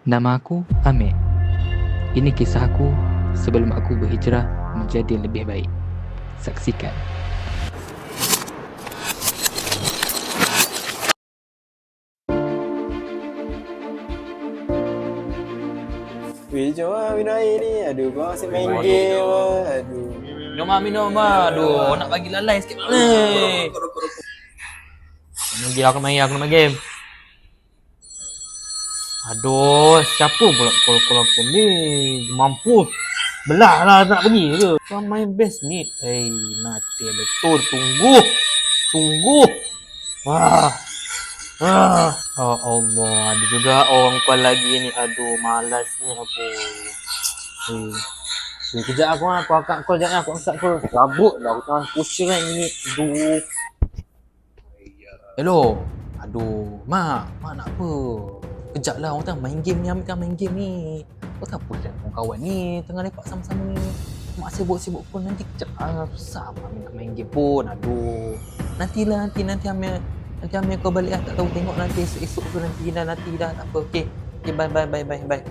Nama aku Amir. Ini kisahku sebelum aku berhijrah menjadi lebih baik. Saksikan. Weh, jom lah minum air ni. Aduh, kau asyik main game lah. Aduh. Minum lah. Aduh, nak bagi lalai sikit ni. Aku nak main game. Aduh, siapa pula call aku ni? Mampus. Belah lah nak pergi ke? Kau main best ni. Nanti betul. Tunggu. Oh Allah, ada juga orang call lagi ni. Aduh, malasnya aku. Kejap aku angkat call sekejap. Aku angkat call. Rabut lah aku tangan pusing kan ni. Aduh. Hello. Aduh, Mak nak apa? Kejap lah, orang tengah main game ni. Ambil tengah main game ni. Kau tak apa dengan kawan ni. Tengah lepak sama-sama ni. Mak sibuk-sibuk pun nanti kejap. Susah Mak nak main game pun. Aduh. Nanti Amir kau balik lah. Tak tahu tengok nanti esok tu nanti dah. Tak apa. Okay, bye.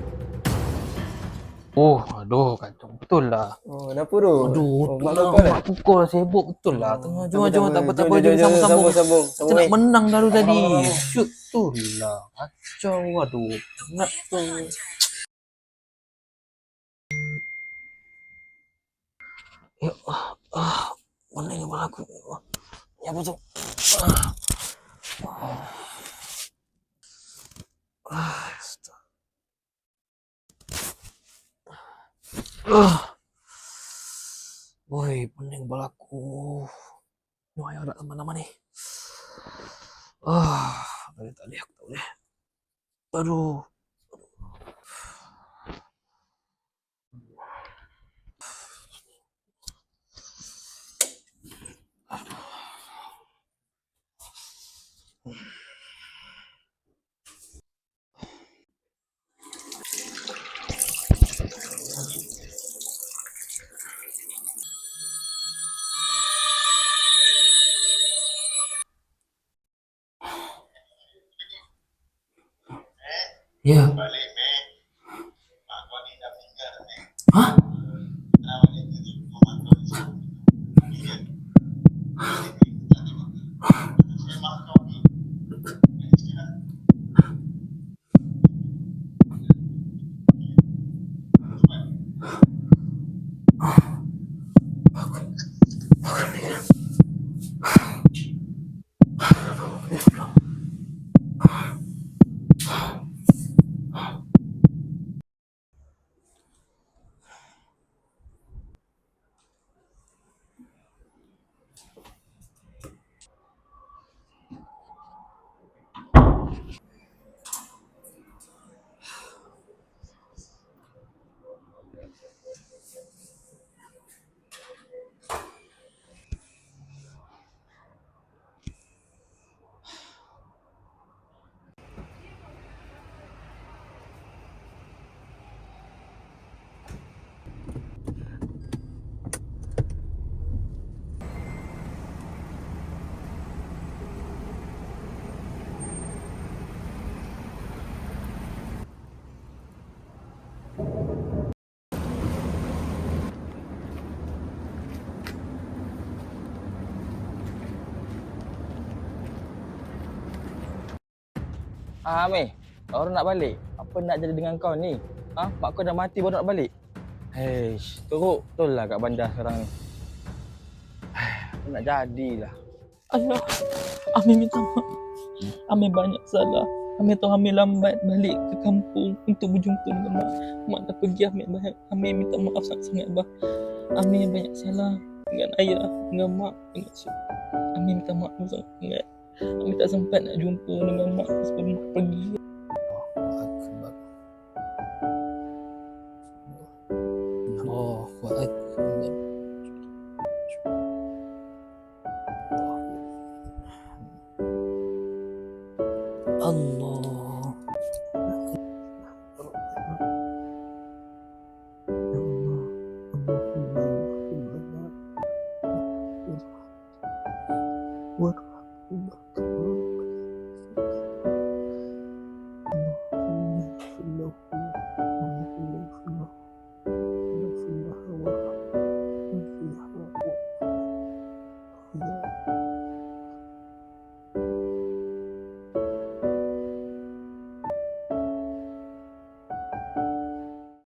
Oh, aduh, kacau betul lah. Oh, kenapa tu? Aduh, mak tu kau lah. Mak pukul sibuk betul lah. Tengah jom tak apa. Jom sambung. Kita nak menang dah tadi. Shoot tu lah. Kacau, aduh. Penat tu. Ya, mana ni malah aku? Ya betul. Woi, pening balaku. Ni ayah nak mana-mana ni. Tak boleh aku tak boleh. Aduh. Ya. Balik, Mek. Mak kau ni dah meninggal, Mek. Hah? Kenapa ni tadi mak kau ni suruh meninggal? Tak tengok. Saya mak kau ni. Istirahat. Cepat. Amir, baru nak balik. Apa nak jadi dengan kau ni? Mak kau dah mati baru nak balik? Teruk betul lah kat bandar sekarang ni. Apa nak jadilah. Ayah, Amir minta maaf. Amir banyak salah. Amir tahu Amir lambat balik ke kampung untuk berjumpa dengan Mak. Mak dah pergi, Amir minta maaf sangat-sangat, Abah. Amir banyak salah dengan ayah, dengan Mak, dengan Syuk. Amir minta maaf sangat. Amir tak sempat nak jumpa dengan Mak sebelum Mak pergi. Allah.